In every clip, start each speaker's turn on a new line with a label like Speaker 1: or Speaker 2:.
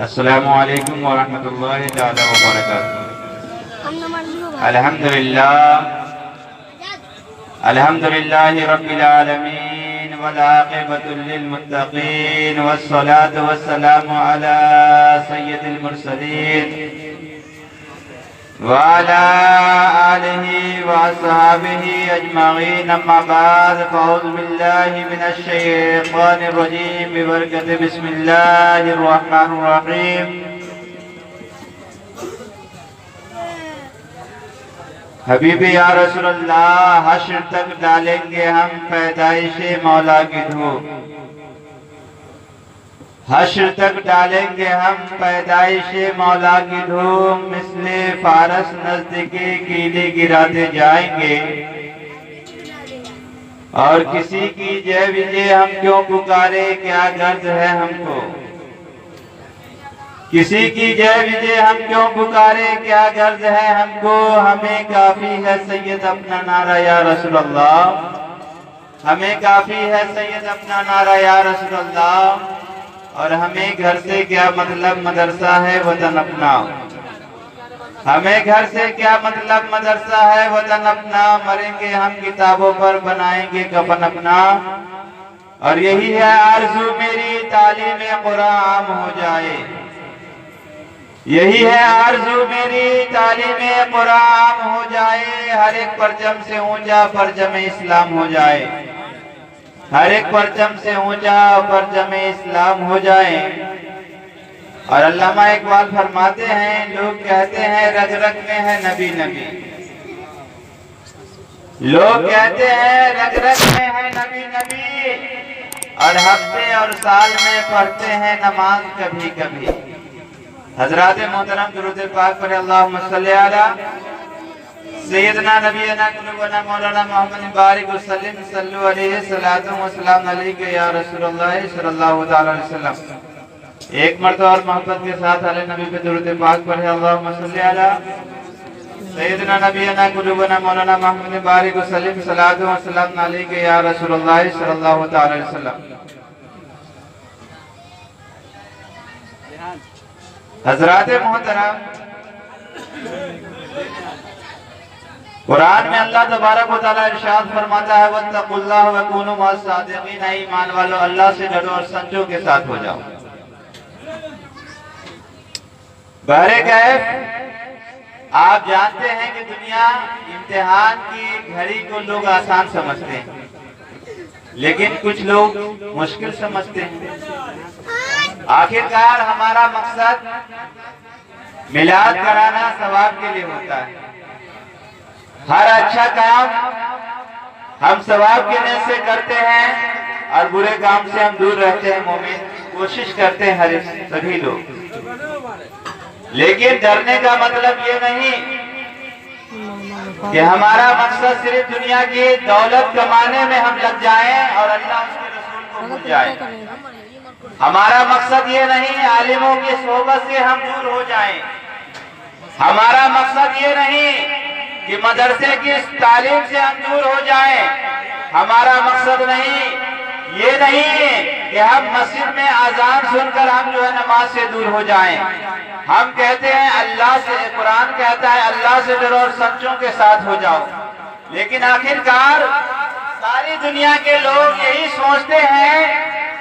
Speaker 1: السلام علیکم ورحمۃ اللہ تعالی وبرکاتہ۔ الحمدللہ رب العالمین والعاقبۃ للمتقین والصلاة والسلام علی سید المرسلین وعلى آلہ وصحبہ اجمعین، اما بعد فاعوذ باللہ من الشیطان الرجیم ببرکۃ بسم اللہ الرحمن الرحیم۔ حبیب یا رسول اللہ، حشر تک ڈالیں گے ہم پیدائش مولا کی دھوپ، حشر تک ڈالیں گے ہم پیدائش مولا کی دھوم، مثل فارس نزدیکی کیلی گراتے جائیں گے، اور کسی کی جے وجے ہم کیوں پکارے، کیا غرض ہے ہم کو، کسی کی جے وجے ہم کیوں پکارے، کیا غرض ہے ہم کو، ہمیں کافی ہے سید اپنا نعرہ یا رسول اللہ، ہمیں کافی ہے سید اپنا نعرہ یا رسول اللہ، اور ہمیں گھر سے کیا مطلب مدرسہ ہے وطن اپنا، ہمیں گھر سے کیا مطلب مدرسہ ہے وطن اپنا، مریں گے ہم کتابوں پر بنائیں گے کفن اپنا، اور یہی ہے آرزو میری تعلیم قرآن عام ہو جائے، یہی ہے آرزو میری تعلیم قرآن عام ہو جائے، ہر ایک پرچم سے اونچا پرچم اسلام ہو جائے، ہر ایک پرچم سے اونچا پرچم اسلام ہو جائے۔ اور علامہ اقبال فرماتے ہیں، لوگ کہتے ہیں رگ رگ میں ہے نبی نبی، لوگ کہتے ہیں رگ رگ میں ہے نبی نبی، اور ہفتے اور سال میں پڑھتے ہیں نماز کبھی کبھی۔ حضرات محترم درود پاک پر اللہم صلی علی سیدنا نبینا قلوبنا مولانا محمد بارک وسلم، صلو علیہ الصلاۃ والسلام علیک یا رسول اللہ صلی اللہ تعالی علیہ وسلم۔ ایک مرتبہ اور محبت کے ساتھ علی نبی پہ درود پاک پر اللہم صلی علی سیدنا نبینا قلوبنا مولانا محمد بارک وسلم، صلاۃ والسلام علیک یا رسول اللہ صلی اللہ تعالی علیہ وسلم۔ حضرات محترم، قرآن میں اللہ تبارک و تعالی ارشاد فرماتا ہے وَاتَّقُوا اللَّهَ وَكُونُوا مَعَ الصَّادِقِينَ، ایمان والو اللہ سے ڈرو اور سچوں کے ساتھ ہو جاؤ۔ بہرکیف آپ جانتے ہیں کہ دنیا امتحان کی گھڑی کو لوگ آسان سمجھتے ہیں، لیکن کچھ لوگ مشکل سمجھتے ہیں۔ آخرکار ہمارا مقصد میلاد کرانا ثواب کے لیے ہوتا ہے، ہر اچھا کام ہم ثواب کے نیت سے کرتے ہیں، اور برے کام سے ہم دور رہتے ہیں، مومن کوشش کرتے ہیں ہر سبھی لوگ، لیکن ڈرنے کا مطلب یہ نہیں کہ ہمارا مقصد صرف دنیا کی دولت کمانے میں ہم لگ جائیں اور اللہ اس کے رسول کو بھول جائیں، ہمارا مقصد یہ نہیں عالموں کی صحبت سے ہم دور ہو جائیں، ہمارا مقصد یہ نہیں کہ مدرسے کی تعلیم سے ہم دور ہو جائیں، ہمارا مقصد یہ نہیں کہ ہم مسجد میں اذان سن کر ہم نماز سے دور ہو جائیں، ہم کہتے ہیں اللہ سے، قرآن کہتا ہے اللہ سے ڈرو اور سچوں کے ساتھ ہو جاؤ، لیکن آخرکار ساری دنیا کے لوگ یہی سوچتے ہیں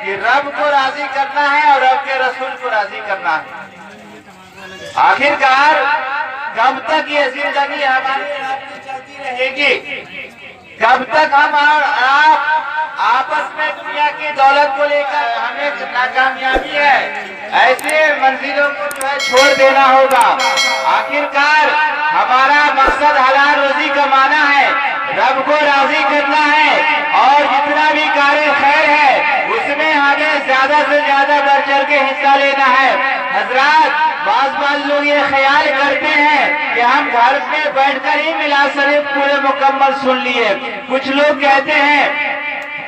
Speaker 1: کہ رب کو راضی کرنا ہے اور رب کے رسول کو راضی کرنا ہے۔ آخرکار کب تک یہ زندگی ہماری چلتی رہے گی؟ کب تک ہم آپ آپس میں دنیا کی دولت کو لے کر ہمیں ناکامیابی ہے، ایسے منزلوں کو چھوڑ دینا ہوگا۔ آخرکار ہمارا مقصد حلال روزی کمانا ہے، رب کو راضی کرنا ہے، اور جتنا بھی کار خیر ہے اس میں ہمیں زیادہ سے زیادہ بڑھ چڑھ کے حصہ لینا ہے۔ حضرات، بعض لوگ یہ خیال کرتے ہیں کہ ہم گھر پہ بیٹھ کر ہی میلاد شریف پورے مکمل سن لیے، کچھ لوگ کہتے ہیں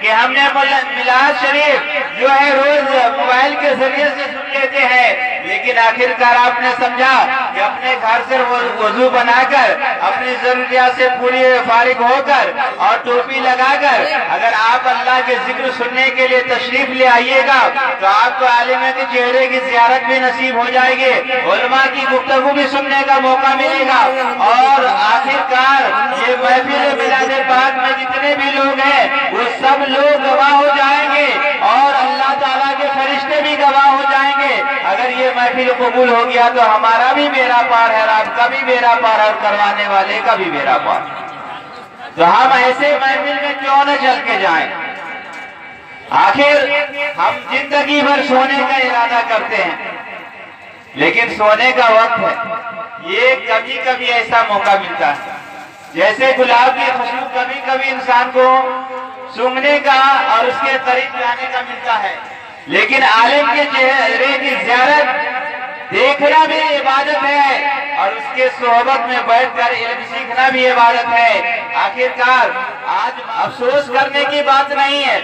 Speaker 1: کہ ہم نے میلاد شریف جو ہے روز موبائل کے ذریعے سے سن لیتے ہیں، لیکن لیکن آخرکار آپ نے سمجھا کہ اپنے گھر سے وضو بنا کر اپنی ضروریات سے پوری فارغ ہو کر اور ٹوپی لگا کر اگر آپ اللہ کے ذکر سننے کے لیے تشریف لے آئیے گا تو آپ کو عالم کے چہرے کی زیارت بھی نصیب ہو جائے گی، علماء کی گفتگو بھی سننے کا موقع ملے گا، اور آخرکار یہ محفل میلاد پاک میں جتنے بھی لوگ ہیں وہ سب لوگ گواہ ہو جائیں گے اور اللہ تعالیٰ کے فرشتے بھی گواہ ہو جائیں گے۔ اگر یہ محفل قبول ہو گیا تو ہمارا بھی بیڑا پار ہے، آپ کا بھی بیڑا پار اور کروانے والے کا بھی بیڑا پار۔ تو ہم ایسے محفل میں کیوں نہ چل کے جائیں؟ آخر ہم زندگی بھر سونے کا ارادہ کرتے ہیں، لیکن سونے کا وقت ہے، یہ کبھی کبھی ایسا موقع ملتا ہے جیسے گلاب کی خوشبو کبھی کبھی انسان کو سونگھنے کا اور اس کے قریب جانے کا ملتا ہے، لیکن عالم کے چہرے کی زیارت دیکھنا بھی عبادت ہے اور اس کے صحبت میں بیٹھ کر علم سیکھنا بھی عبادت ہے۔ آخرکار آج افسوس کرنے کی بات نہیں ہے،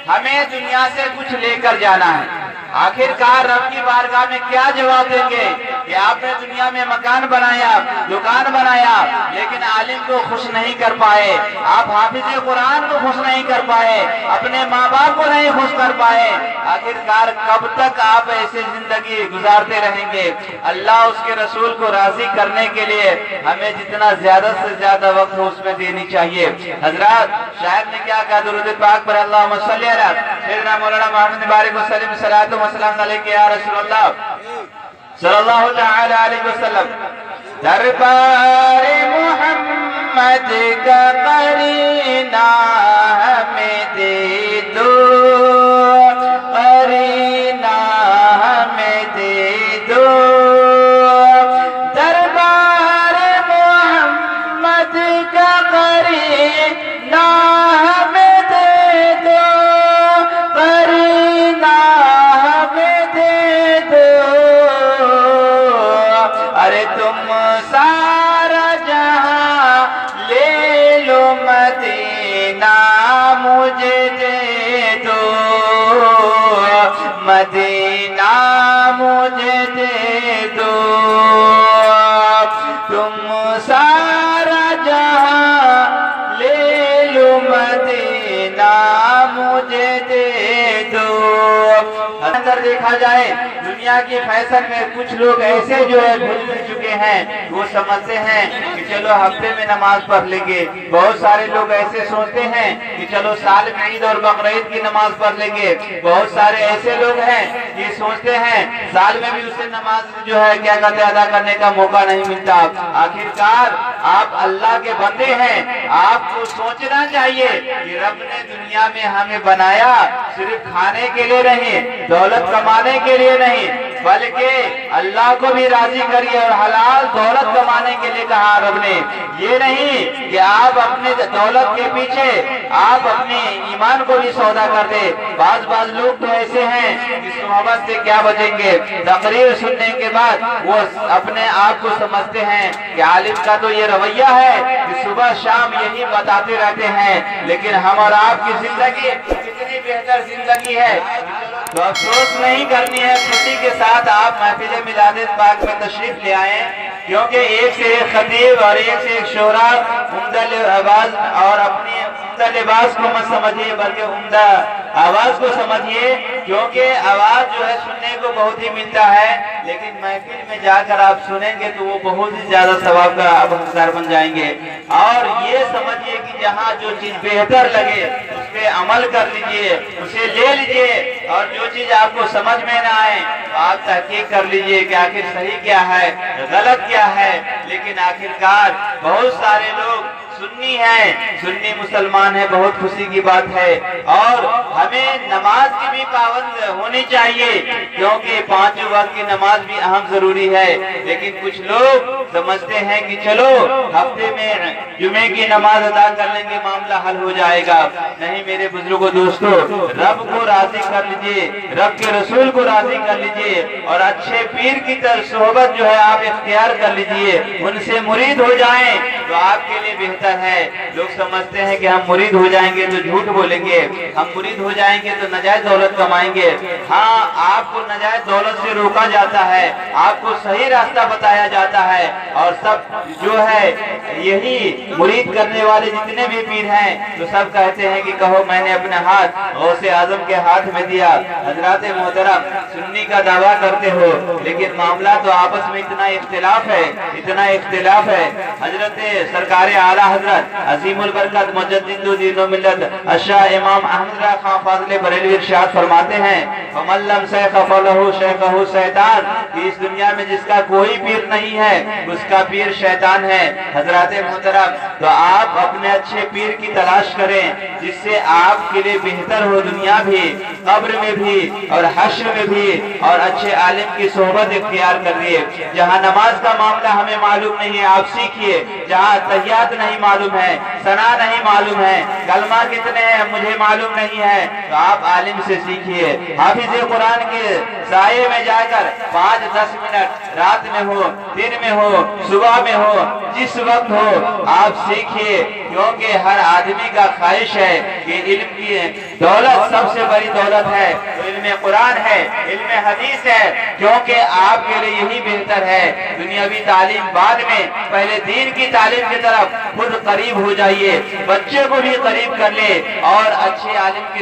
Speaker 1: ہمیں دنیا سے کچھ لے کر جانا ہے۔ آخرکار رب کی بارگاہ میں کیا جواب دیں گے کہ آپ نے دنیا میں مکان بنایا، دکان بنایا، لیکن عالم کو خوش نہیں کر پائے، آپ حافظ قرآن کو خوش نہیں کر پائے، اپنے ماں باپ کو نہیں خوش کر پائے۔ آخرکار کب تک آپ ایسے زندگی گزارتے رہیں گے؟ اللہ اس کے رسول کو راضی کرنے کے لیے ہمیں جتنا زیادہ سے زیادہ وقت ہو اس میں دینی چاہیے۔ حضرات، شاعر نے کیا کہا؟ درود پاک پر اللہم صلی علی سیدنا مولانا محمد بارک وسلم صلاۃ و سلام علیک یا رسول اللہ صلی اللہ تعالی علیہ وسلم۔ دربار محمد کا قرینہ ہمیں دے دو، قرینہ ہمیں دے دو، دربار محمد کا قرینہ ہمیں دے دو، قرینہ ہمیں دے دو۔ ارے تم سارا جہاں لے لو، مدینہ مجھے دے دو، مدینہ مجھے دے دو، تم سارا جہاں لے لو، مدینہ مجھے دے دو۔ اندر دیکھا جائے دنیا کے فیشن میں کچھ لوگ ایسے جو ہے بھول چکے ہیں، وہ سمجھتے ہیں کہ چلو ہفتے میں نماز پڑھ لیں گے۔ بہت سارے لوگ ایسے سوچتے ہیں کہ چلو سال میں عید اور بقرعید کی نماز پڑھ لیں گے۔ بہت سارے ایسے لوگ ہیں یہ سوچتے ہیں سال میں بھی اسے نماز جو ہے کیا کہتے ہیں ادا کرنے کا موقع نہیں ملتا۔ آخرکار آپ اللہ کے بندے ہیں، آپ کو سوچنا چاہیے کہ رب نے دنیا میں ہمیں بنایا صرف کھانے کے لیے نہیں، دولت کمانے کے لیے نہیں، بلکہ اللہ کو بھی راضی کریے اور حلال دولت کمانے کے لیے کہا رب نے۔ یہ نہیں کہ آپ اپنے دولت کے پیچھے آپ اپنے ایمان کو بھی سودا کر دے۔ بعض لوگ تو ایسے ہیں کہ صحبت سے کیا بچیں گے، تقریر سننے کے بعد وہ اپنے آپ کو سمجھتے ہیں کہ عالم کا تو یہ رویہ ہے کہ صبح شام یہی بتاتے رہتے ہیں، لیکن ہم اور آپ کی زندگی کتنی بہتر زندگی ہے۔ تو افسوس نہیں کرنی ہے، خوشی کے ساتھ آپ محفل میلاد پاک میں تشریف لے آئیں، کیونکہ ایک سے ایک خطیب اور ایک سے ایک شعرا عمدہ آواز اور اپنی عمدہ لباس کو مت سمجھیے بلکہ عمدہ آواز کو سمجھیے، کیونکہ آواز جو ہے سننے کو بہت ہی ملتا ہے، لیکن محفل میں جا کر آپ سنیں گے تو وہ بہت ہی زیادہ ثواب کا آپ حقدار بن جائیں گے۔ اور یہ سمجھیے کہ جہاں جو چیز بہتر لگے اس پہ عمل کر لیجئے، اسے لے لیجئے، اور جو چیز آپ کو سمجھ میں نہ آئے تو آپ تحقیق کر لیجئے کہ آخر صحیح کیا ہے، غلط کیا ہے۔ لیکن آخرکار بہت سارے لوگ سنی ہیں، سنی مسلمان ہیں، بہت خوشی کی بات ہے، اور ہمیں نماز کی بھی پابند ہونی چاہیے، کیونکہ 5 وقت کی نماز بھی اہم ضروری ہے۔ لیکن کچھ لوگ سمجھتے ہیں کہ چلو ہفتے میں جمعے کی نماز ادا کر لیں گے معاملہ حل ہو جائے گا۔ نہیں میرے بزرگوں دوستو، رب کو راضی کر لیجئے، رب کے رسول کو راضی کر لیجئے، اور اچھے پیر کی صحبت جو ہے آپ اختیار کر لیجئے، ان سے مرید ہو جائیں، تو آپ کے لیے بہتر ہے۔ لوگ سمجھتے ہیں کہ ہم مرید ہو جائیں گے تو جھوٹ بولیں گے، ہم مرید ہو جائیں گے تو نجائز دولت کمائیں گے۔ ہاں، آپ کو نجائز دولت سے روکا جاتا ہے، آپ کو صحیح راستہ بتایا جاتا ہے، اور سب جو ہے یہی مرید کرنے والے جتنے بھی پیر ہیں تو سب کہتے ہیں کہ کہو میں نے اپنا ہاتھ غوث اعظم کے ہاتھ میں دیا۔ حضرات محترم، سنی کا دعویٰ کرتے ہو لیکن معاملہ تو آپس میں اتنا اختلاف ہے، اتنا اختلاف ہے۔ حضرت سرکار اعلیٰ حضرت عظیم البرکت مجدد دین و ملت الشاہ امام احمد رضا خان فاضل بریلوی ارشاد فرماتے ہیں فَمَن لَّمْ شَيْخَ فَلَهُ شَيْخَهُ شیطان، کہ اس دنیا میں جس کا کوئی پیر نہیں ہے اس کا پیر شیطان ہے۔ حضرات محترم، تو آپ اپنے اچھے پیر کی تلاش کریں جس سے آپ کے لیے بہتر ہو، دنیا بھی، قبر میں بھی اور حشر میں بھی، اور اچھے عالم کی صحبت اختیار کریے۔ جہاں نماز کا معاملہ ہمیں معلوم نہیں ہے آپ سیکھیے، جہاں تحیات نہیں معلوم ہے، ثنا نہیں معلوم ہے، کلمہ کتنے ہیں مجھے معلوم نہیں ہے، تو آپ عالم سے سیکھیے۔ حافظ قرآن کے سائے میں جا کر 5-10 منٹ، رات میں ہو، دن میں ہو، صبح میں ہو، جس وقت ہو آپ سیکھیے، کیونکہ ہر آدمی کا خواہش ہے کہ علم کی دولت سب سے بڑی دولت ہے تو علم قرآن ہے، علم حدیث ہے، کیونکہ آپ کے لیے یہی بہتر ہے۔ دنیاوی تعلیم بعد میں، پہلے دین کی تعلیم کی طرف خود قریب ہو جائیے، بچے کو بھی قریب کر لے اور اچھے عالم کی